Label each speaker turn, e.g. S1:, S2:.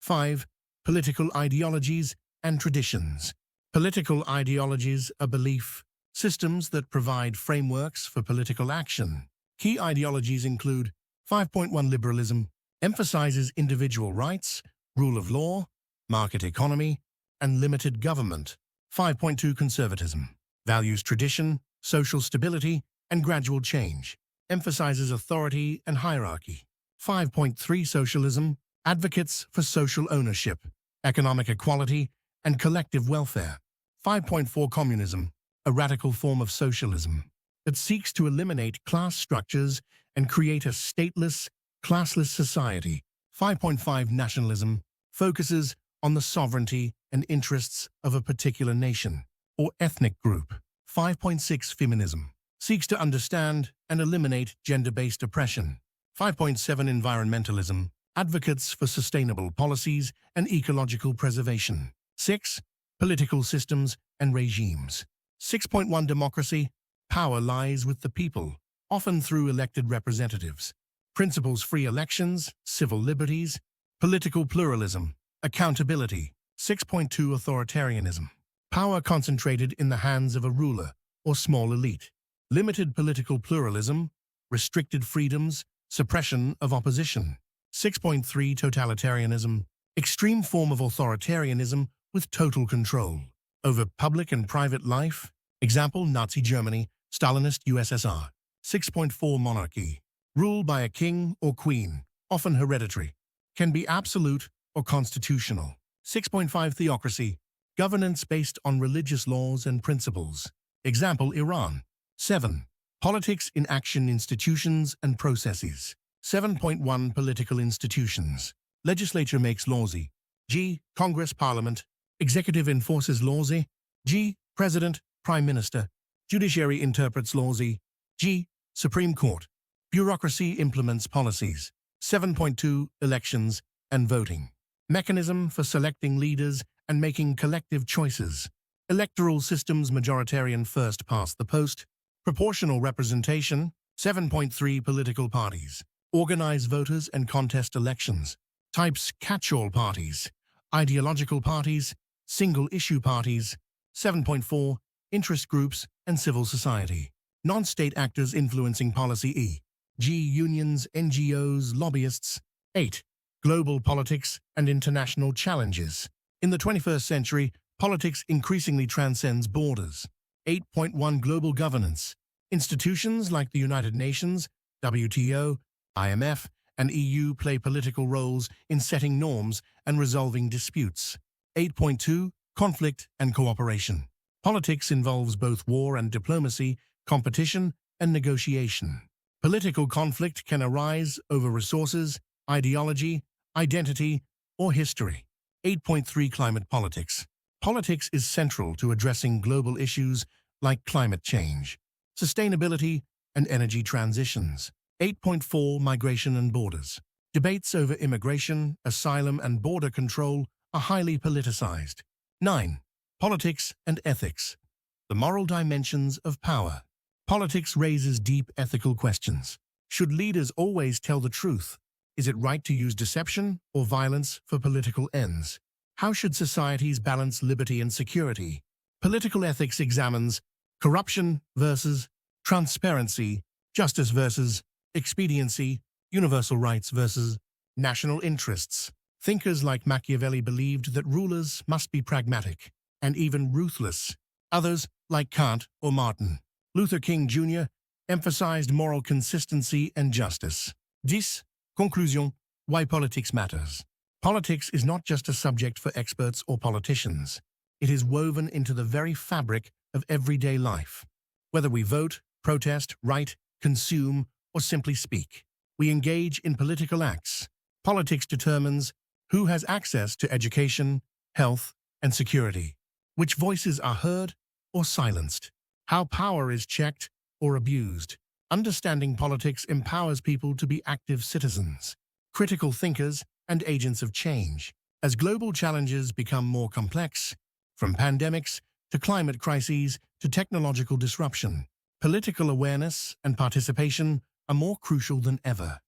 S1: 5. Political ideologies and traditions. Political ideologies are belief systems that provide frameworks for political action. Key ideologies include 5.1 Liberalism, emphasizes individual rights, rule of law, market economy, and limited government. 5.2 Conservatism, values tradition, social stability, and gradual change, emphasizes authority and hierarchy. 5.3 Socialism, advocates for social ownership, economic equality, and collective welfare. 5.4 Communism, a radical form of socialism that seeks to eliminate class structures and create a stateless, classless society. 5.5 Nationalism, focuses on the sovereignty and interests of a particular nation or ethnic group. 5.6 Feminism, seeks to understand and eliminate gender-based oppression. 5.7 Environmentalism, advocates for sustainable policies and ecological preservation. 6. Political systems and regimes. 6.1 Democracy, power lies with the people, often through elected representatives. Principles: free elections, civil liberties, political pluralism, accountability. 6.2 Authoritarianism, power concentrated in the hands of a ruler or small elite. Limited political pluralism, restricted freedoms, suppression of opposition. 6.3 Totalitarianism, extreme form of authoritarianism with total control over public and private life. Example: Nazi Germany, Stalinist USSR. 6.4 Monarchy, rule by a king or queen, often hereditary, can be absolute or constitutional. 6.5 Theocracy, governance based on religious laws and principles. Example: Iran. 7. Politics in action, institutions and processes. 7.1 Political institutions, legislature makes laws. G. Congress, Parliament. Executive enforces laws. G. President, Prime Minister. Judiciary interprets laws. G. Supreme Court. Bureaucracy implements policies. 7.2 Elections and voting, mechanism for selecting leaders and making collective choices. Electoral systems: majoritarian, first past the post. Proportional representation. 7.3 Political parties, organize voters and contest elections. Types: catch-all parties, ideological parties, single-issue parties. 7.4 Interest groups and civil society, non-state actors influencing policy. E.g. unions, NGOs, lobbyists. 8. Global politics and international challenges. In the 21st century, politics increasingly transcends borders. 8.1 Global governance, institutions like the United Nations, WTO, IMF, and EU play political roles in setting norms and resolving disputes. 8.2 Conflict and cooperation. Politics involves both war and diplomacy, competition and negotiation. Political conflict can arise over resources, ideology, identity, or history. 8.3 Climate politics. Politics is central to addressing global issues like climate change, sustainability, and energy transitions. 8.4 Migration and borders. Debates over immigration, asylum, and border control are highly politicized. 9. Politics and ethics. The moral dimensions of power. Politics raises deep ethical questions. Should leaders always tell the truth? Is it right to use deception or violence for political ends? How should societies balance liberty and security? Political ethics examines corruption versus transparency, justice versus expediency, universal rights versus national interests. Thinkers like Machiavelli believed that rulers must be pragmatic and even ruthless. Others, like Kant or Martin Luther King Jr., emphasized moral consistency and justice. 10. Conclusion: why politics matters. Politics is not just a subject for experts or politicians. It is woven into the very fabric of everyday life. Whether we vote, protest, write, consume, or simply speak, we engage in political acts. Politics determines who has access to education, health, and security, which voices are heard or silenced, how power is checked or abused. Understanding politics empowers people to be active citizens, critical thinkers, and agents of change. As global challenges become more complex, from pandemics to climate crises to technological disruption, political awareness and participation are more crucial than ever.